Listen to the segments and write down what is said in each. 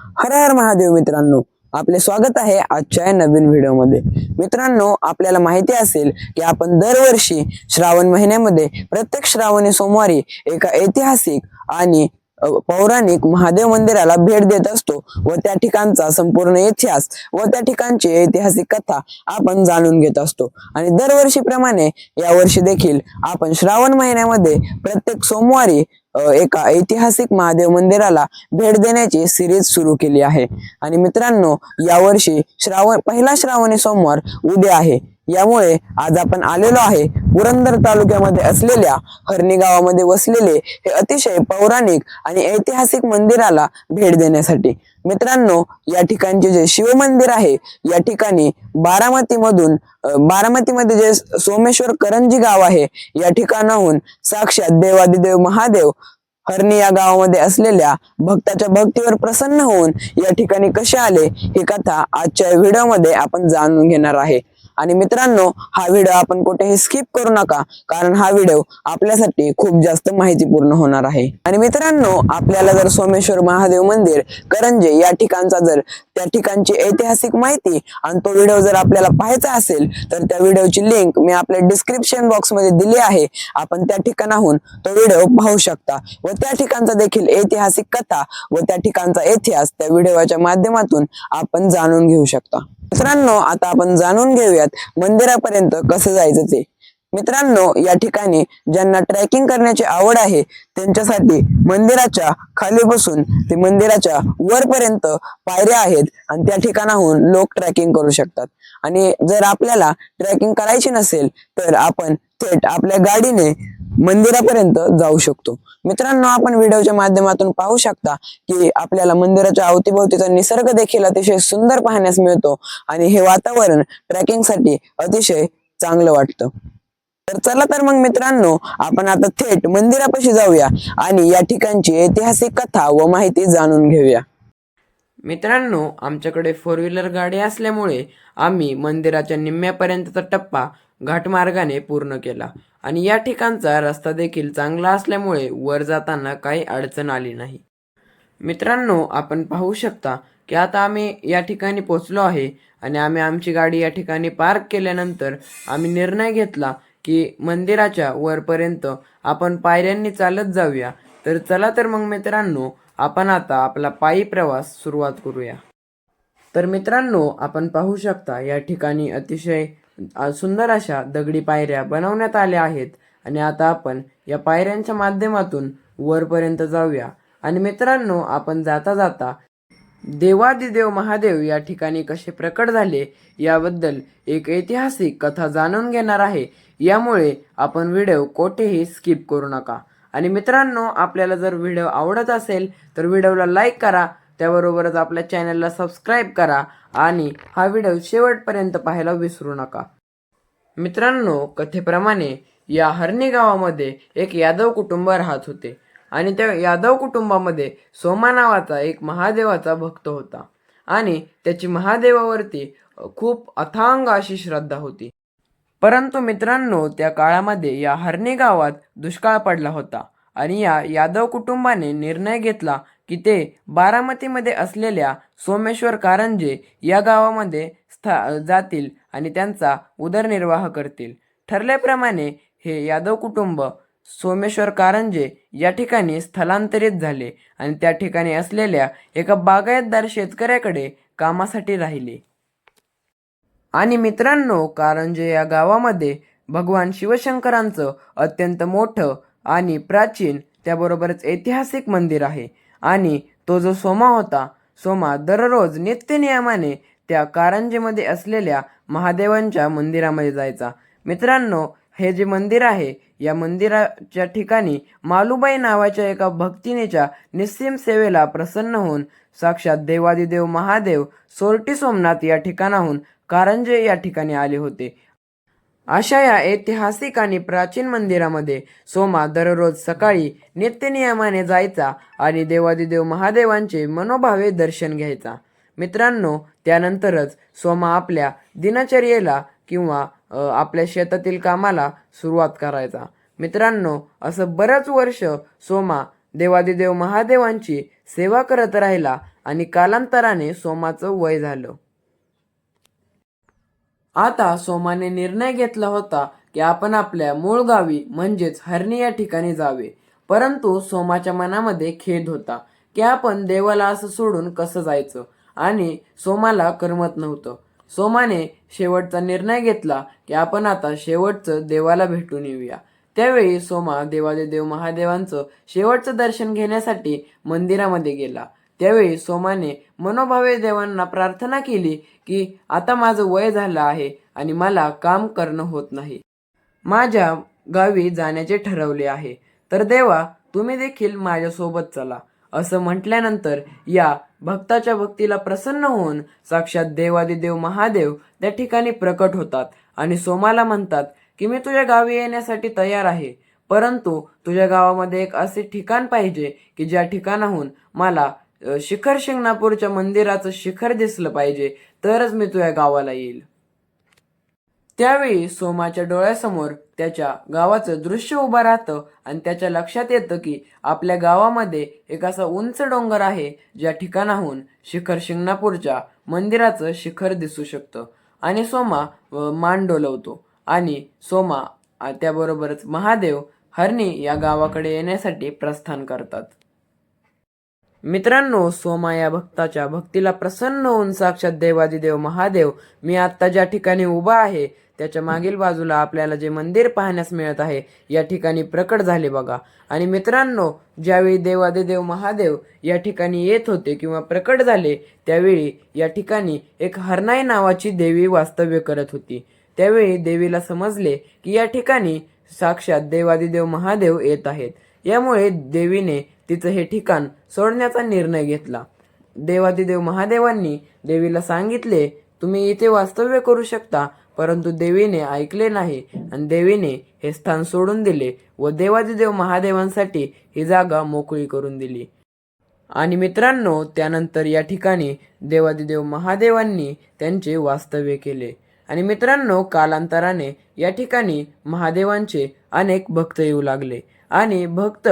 हर हर महादेव मित्रांनो, आपले स्वागत आहे आजच्या या नवीन व्हिडिओमध्ये। मित्रांनो, आपल्याला माहिती असेल की आपण दरवर्षी श्रावण महिन्यामध्ये प्रत्येक श्रावणी सोमवारी एका ऐतिहासिक आणि पौराणिक महादेव मंदिराला भेट देत असतो व त्या ठिकाणचा संपूर्ण इतिहास व त्या ठिकाणची ऐतिहासिक कथा आपण जाणून घेत असतो। आणि दरवर्षीप्रमाणे यावर्षी देखील आपण श्रावण महिन्यामध्ये प्रत्येक सोमवारी एका ऐतिहासिक महादेव मंदिराला भेट देण्याची सिरीज सुरू केली आहे। आणि मित्रांनो, यावर्षी पहिला श्रावणी सोमवार उद्या आहे, यामुळे आज आपण आलेलो आहे पुरंदर तालुक्यामध्ये असलेल्या हरणी गावामध्ये वसलेले हे अतिशय पौराणिक आणि ऐतिहासिक मंदिराला भेट देण्यासाठी। मित्रांनो, या ठिकाणचे जे शिव मंदिर आहे, या ठिकाणी बारामतीमध्ये जे सोमेश्वर करंजी गाव आहे, या ठिकाणाहून साक्षात देवादिदेव महादेव हरणी या गावामध्ये असलेल्या भक्ताच्या भक्तीवर प्रसन्न होऊन या ठिकाणी कसे आले ही कथा आजच्या व्हिडिओमध्ये आपण जाणून घेणार आहे। आणि मित्रांनो, हा व्हिडिओ आपण कुठेही स्किप करू नका, कारण हा व्हिडिओ आपल्यासाठी खूप जास्त माहितीपूर्ण होणार आहे। आणि मित्रांनो, आपल्याला जर सोमेश्वर महादेव मंदिर करंजे या ठिकाणचा जर त्या ठिकाणची ऐतिहासिक माहिती आणि तो व्हिडिओ जर आपल्याला पाहायचा असेल तर त्या व्हिडिओची लिंक मी आपल्या डिस्क्रिप्शन बॉक्स मध्ये दिली आहे। आपण त्या ठिकाणाहून तो व्हिडिओ पाहू शकता व त्या ठिकाणचा देखील ऐतिहासिक कथा व त्या ठिकाणचा इतिहास त्या व्हिडिओच्या माध्यमातून आपण जाणून घेऊ शकता। मित्रांनो, आता आपण जाणून घेऊयात मंदिरापर्यंत कसं जायचं ते। मित्रांनो, या ठिकाणी ज्यांना ट्रेकिंग करण्याची आवड आहे त्यांच्यासाठी मंदिराच्या खाली बसून ते मंदिराच्या वरपर्यंत पायऱ्या आहेत आणि त्या ठिकाणाहून लोक ट्रेकिंग करू शकतात। आणि जर आपल्याला ट्रेकिंग करायची नसेल तर आपण थेट आपल्या गाडीने मंदिरापर्यंत जाऊ शकतो। मित्रांनो, आपण व्हिडिओच्या माध्यमातून पाहू शकता की आपल्याला मंदिराच्या अवतीभोवतीचा निसर्ग देखील अतिशय सुंदर पाहण्यास मिळतो आणि हे वातावरण ट्रेकिंगसाठी अतिशय चांगलं वाटतं। तर चला तर मग मित्रांनो, आपण आता थेट मंदिरापाशी जाऊया आणि या ठिकाणची ऐतिहासिक कथा व माहिती जाणून घेऊया। मित्रांनो, आमच्याकडे 4 व्हीलर गाडी असल्यामुळे आम्ही मंदिराच्या निम्म्यापर्यंतचा टप्पा घाटमार्गाने पूर्ण केला आणि या ठिकाणचा रस्ता देखील चांगला असल्यामुळे वर जाताना काही अडचण आली नाही। मित्रांनो, आपण पाहू शकता की आता आम्ही या ठिकाणी पोहोचलो आहे आणि आम्ही आमची गाडी या ठिकाणी पार्क केल्यानंतर आम्ही निर्णय घेतला की मंदिराच्या वरपर्यंत आपण पायऱ्यांनी चालत जाऊया। तर चला तर मग मित्रांनो, आपण आता आपला पायी प्रवास सुरुवात करूया। तर मित्रांनो, आपण पाहू शकता या ठिकाणी अतिशय सुंदर अशा दगडी पायऱ्या बनवण्यात आल्या आहेत आणि आता आपण या पायऱ्यांच्या माध्यमातून वरपर्यंत जाऊया। आणि मित्रांनो, आपण जाता जाता देवादिदेव महादेव या ठिकाणी कसे प्रकट झाले याबद्दल एक ऐतिहासिक कथा जाणून घेणार आहे, यामुळे आपण व्हिडिओ कोठेही स्किप करू नका। आणि मित्रांनो, आपल्याला जर व्हिडिओ आवडत असेल तर व्हिडिओला लाईक करा, त्याबरोबरच आपल्या चॅनलला सबस्क्राईब करा आणि हा व्हिडिओ शेवटपर्यंत पाहायला विसरू नका। मित्रांनो, कथेप्रमाणे या हरणी गावामध्ये एक यादव कुटुंब राहत होते आणि त्या यादव कुटुंबामध्ये सोमा नावाचा एक महादेवाचा भक्त होता आणि त्याची महादेवावरती खूप अथांग अशी श्रद्धा होती। परंतु मित्रांनो, त्या काळामध्ये या हरणी गावात दुष्काळ पडला होता आणि या यादव कुटुंबाने निर्णय घेतला की ते बारामतीमध्ये असलेल्या सोमेश्वर कारंजे या गावामध्ये जातील आणि त्यांचा उदरनिर्वाह करतील। ठरल्याप्रमाणे हे यादव कुटुंब सोमेश्वर कारंजे या ठिकाणी स्थलांतरित झाले आणि त्या ठिकाणी असलेल्या एका बागायतदार शेतकऱ्याकडे कामासाठी राहिले। आणि मित्रांनो, कारंजे या गावामध्ये भगवान शिवशंकरांचं अत्यंत मोठं आणि प्राचीन त्याबरोबरच ऐतिहासिक मंदिर आहे। आणि तो जो सोमा होता, सोमा दररोज नित्यनियमाने त्या कारंजेमध्ये असलेल्या महादेवांच्या मंदिरामध्ये जायचा। मित्रांनो, हे जे मंदिर आहे, या मंदिराच्या ठिकाणी मालूबाई नावाच्या एका भक्तिनीच्या निस्सीम सेवेला प्रसन्न होऊन साक्षात देवादिदेव महादेव सोरटी सोमनाथ या ठिकाणाहून कारंजे या ठिकाणी आले होते। अशा या ऐतिहासिक आणि प्राचीन मंदिरामध्ये सोमा दररोज सकाळी नित्यनियमाने जायचा आणि देवादिदेव महादेवांचे मनोभावे दर्शन घ्यायचा। मित्रांनो, त्यानंतरच सोमा आपल्या दिनचर्येला किंवा आपल्या शेतातील कामाला सुरुवात करायचा। मित्रांनो, असं बरेच वर्ष सोमा देवादिदेव महादेवांची सेवा करत राहिला आणि कालांतराने सोमाचं वय झालं. आता सोमाने निर्णय घेतला होता की आपण आपल्या मूळ गावी म्हणजेच हरणी या ठिकाणी जावे. परंतु सोमाच्या मनामध्ये खेद होता की आपण देवाला असं सोडून कसं जायचं आणि सोमाला करमत नव्हतं. सोमाने शेवटचा निर्णय घेतला की आपण आता शेवटचं देवाला भेटून येऊया. त्यावेळी सोमा देवादिदेव महादेवांचं शेवटचं दर्शन घेण्यासाठी मंदिरामध्ये गेला. त्यावेळी सोमाने मनोभावे देवांना प्रार्थना केली की आता माझं वय झालं आहे आणि मला काम करणं होत नाही. माझ्या गावी जाण्याचे ठरवले आहे. तर देवा, तुम्ही देखील माझ्यासोबत चला. असं म्हटल्यानंतर या भक्ताच्या भक्तीला प्रसन्न होऊन साक्षात देवादिदेव महादेव त्या ठिकाणी प्रकट होतात आणि सोमाला म्हणतात की मी तुझ्या गावी येण्यासाठी तयार आहे, परंतु तुझ्या गावामध्ये एक असे ठिकाण पाहिजे की ज्या ठिकाणाहून मला शिखर शिंगणापूरच्या मंदिराचं शिखर दिसलं पाहिजे, तरच मी तुझ्या गावाला येईल. त्यावेळी सोमाच्या डोळ्यासमोर त्याच्या गावाचं दृश्य उभं राहतं आणि त्याच्या लक्षात येतं की आपल्या गावामध्ये एक असा उंच डोंगर आहे ज्या ठिकाणाहून शिखर शिंगणापूरच्या मंदिराचं शिखर दिसू शकतं. आणि सोमा मान डोलवतो आणि सोमा त्याबरोबरच महादेव हरणी या गावाकडे येण्यासाठी प्रस्थान करतात. मित्रांनो, सोमा या भक्ताच्या भक्तीला प्रसन्न होऊन साक्षात देवादिदेव महादेव मी आत्ता ज्या ठिकाणी उभा आहे त्याच्या मागील बाजूला आपल्याला जे मंदिर पाहण्यास मिळत आहे या ठिकाणी प्रकट झाले बघा. आणि मित्रांनो, ज्यावेळी देवादिदेव महादेव या ठिकाणी येत होते किंवा प्रकट झाले त्यावेळी या ठिकाणी एक हरणाई नावाची देवी वास्तव्य करत होती. त्यावेळी देवीला समजले की या ठिकाणी साक्षात देवादिदेव महादेव येत आहेत. यामुळे देवीने तिचं हे ठिकाण सोडण्याचा निर्णय घेतला. देवादिदेव महादेवांनी देवीला सांगितले तुम्ही इथे वास्तव्य करू शकता, परंतु देवीने ऐकले नाही आणि देवीने हे स्थान सोडून दिले व देवादिदेव महादेवांसाठी ही जागा मोकळी करून दिली. आणि मित्रांनो, त्यानंतर या ठिकाणी देवादिदेव महादेवांनी त्यांचे वास्तव्य केले. आणि मित्रांनो, कालांतराने या ठिकाणी महादेवांचे अनेक भक्त येऊ लागले आणि भक्त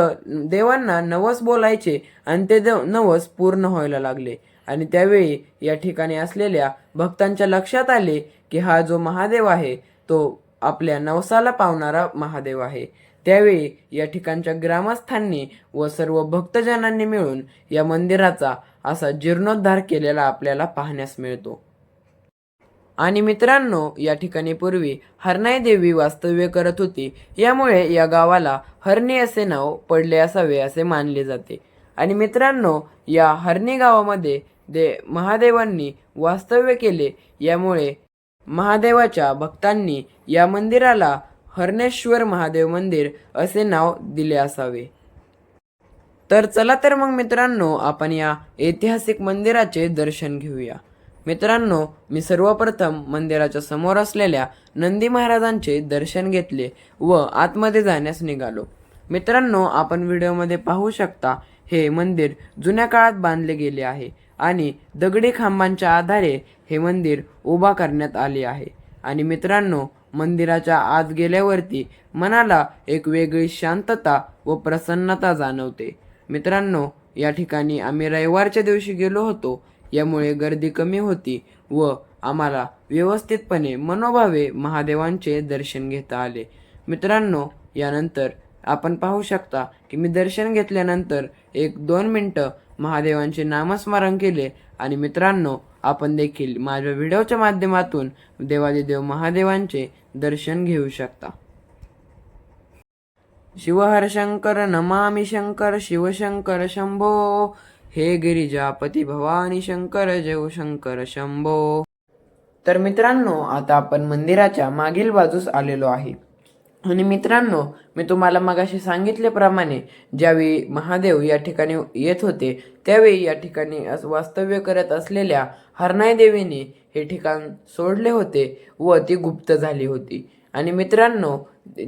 देवांना नवस बोलायचे आणि ते नवस पूर्ण व्हायला लागले. आणि त्यावेळी या ठिकाणी असलेल्या भक्तांच्या लक्षात आले की हा जो महादेव आहे तो आपल्या नवसाला पावणारा महादेव आहे. त्यावेळी या ठिकाणच्या ग्रामस्थांनी व सर्व भक्तजनांनी मिळून या मंदिराचा असा जीर्णोद्धार केलेला आपल्याला पाहण्यास मिळतो. आणि मित्रांनो, या ठिकाणी पूर्वी हरणाई देवी वास्तव्य करत होती, यामुळे या गावाला हरणी असे नाव पडले असावे असे मानले जाते. आणि मित्रांनो, या हरणी गावामध्ये महादेवांनी वास्तव्य केले, यामुळे महादेवाच्या भक्तांनी या मंदिराला हरणेश्वर महादेव मंदिर असे नाव दिले असावे. तर चला तर मग मित्रांनो, आपण या ऐतिहासिक मंदिराचे दर्शन घेऊया. मित्रांनो, मी सर्वप्रथम मंदिराच्या समोर असलेल्या नंदी महाराजांचे दर्शन घेतले व आतमध्ये जाण्यास निघालो. मित्रांनो, आपण व्हिडिओमध्ये पाहू शकता हे मंदिर जुन्या काळात बांधले गेले आहे आणि दगडी खांबांच्या आधारे हे मंदिर उभा करण्यात आले आहे. आणि मित्रांनो, मंदिराच्या आत गेल्यावरती मनाला एक वेगळी शांतता व प्रसन्नता जाणवते. मित्रांनो, या ठिकाणी आम्ही रविवारच्या दिवशी गेलो होतो, यामुळे गर्दी कमी होती व आम्हाला व्यवस्थितपणे मनोभावे महादेवांचे दर्शन घेता आले. मित्रांनो, यानंतर आपण पाहू शकता की मी दर्शन घेतल्यानंतर 1-2 मिनटं महादेवांचे नामस्मरण केले. आणि मित्रांनो, आपण देखील माझ्या व्हिडिओच्या माध्यमातून देवादिदेव महादेवांचे दर्शन घेऊ शकता. शिवहर शंकर नमामि शंकर, शिवशंकर शंभो, हे गिरिजापती भवानी शंकर, जय शंकर शंभो. तर मित्रांनो, आता आपण मंदिराच्या मागील बाजूस आलेलो आहे. आणि मित्रांनो, मी तुम्हाला मगाशी सांगितल्याप्रमाणे ज्यावेळी महादेव या ठिकाणी येत होते त्यावेळी या ठिकाणी वास्तव्य करत असलेल्या हरणाई देवीने हे ठिकाण सोडले होते व ती गुप्त झाली होती. आणि मित्रांनो,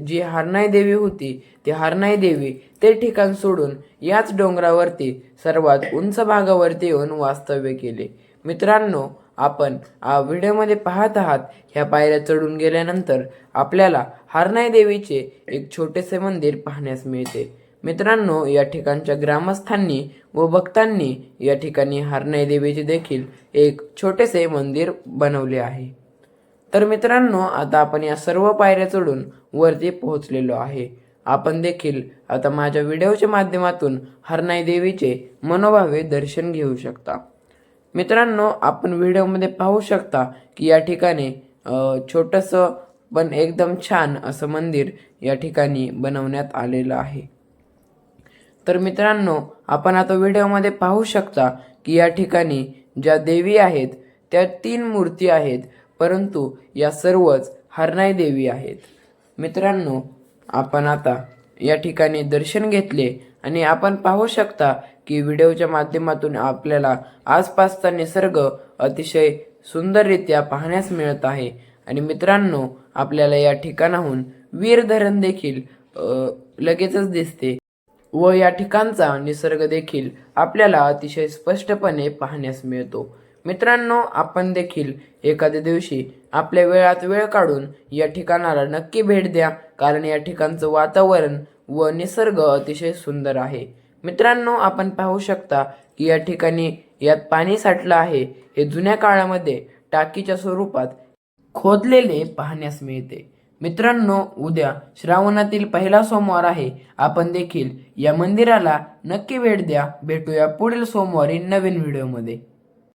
जी हरणाई देवी होती ती हरणाई देवी ते ठिकाण सोडून याच डोंगरावरती सर्वात उंच भागावरती येऊन वास्तव्य केले. मित्रांनो, आपण व्हिडिओमध्ये पाहत आहात ह्या पायऱ्या चढून गेल्यानंतर आपल्याला हरणाई देवीचे एक छोटेसे मंदिर पाहण्यास मिळते. मित्रांनो, या ठिकाणच्या ग्रामस्थांनी व भक्तांनी या ठिकाणी हरनाई देवीचे देखील एक छोटेसे मंदिर बनवले आहे. तर मित्रांनो, आता आपण या सर्व पायऱ्या चढून वरती पोहोचलेलो आहे. आपण देखील आता माझ्या व्हिडिओच्या माध्यमातून हरनाई देवीचे मनोभावे दर्शन घेऊ शकता. मित्रांनो, आपण व्हिडिओमध्ये पाहू शकता की या ठिकाणी छोटंसं पण एकदम छान असं मंदिर या ठिकाणी बनवण्यात आलेलं आहे. तर मित्रांनो, आपण आता व्हिडिओमध्ये पाहू शकता की या ठिकाणी ज्या देवी आहेत त्या 3 मूर्ती आहेत, परंतु या सर्वच हरनाई देवी आहेत. मित्रांनो, आपण आता या ठिकाणी दर्शन घेतले आणि आपण पाहू शकता की व्हिडिओच्या माध्यमातून आपल्याला आसपासचा निसर्ग अतिशय सुंदररित्या पाहण्यास मिळत आहे. आणि मित्रांनो, आपल्याला या ठिकाणाहून वीर धरण देखील लगेचच दिसते व या ठिकाणचा निसर्ग देखील आपल्याला अतिशय स्पष्टपणे पाहण्यास मिळतो. मित्रांनो, आपण देखील एखाद्या दिवशी आपल्या वेळात वेळ काढून या ठिकाणाला नक्की भेट द्या, कारण या ठिकाणचं वातावरण व निसर्ग अतिशय सुंदर आहे. मित्रांनो, आपण पाहू शकता की या ठिकाणी यात पाणी साठलं आहे. हे जुन्या काळामध्ये टाकीच्या स्वरूपात खोदलेले पाहण्यास मिळते. मित्रांनो, उद्या श्रावणातील पहिला सोमवार आहे. आपण देखील या मंदिराला नक्की भेट द्या. भेटूया पुढील सोमवारी नवीन व्हिडिओमध्ये.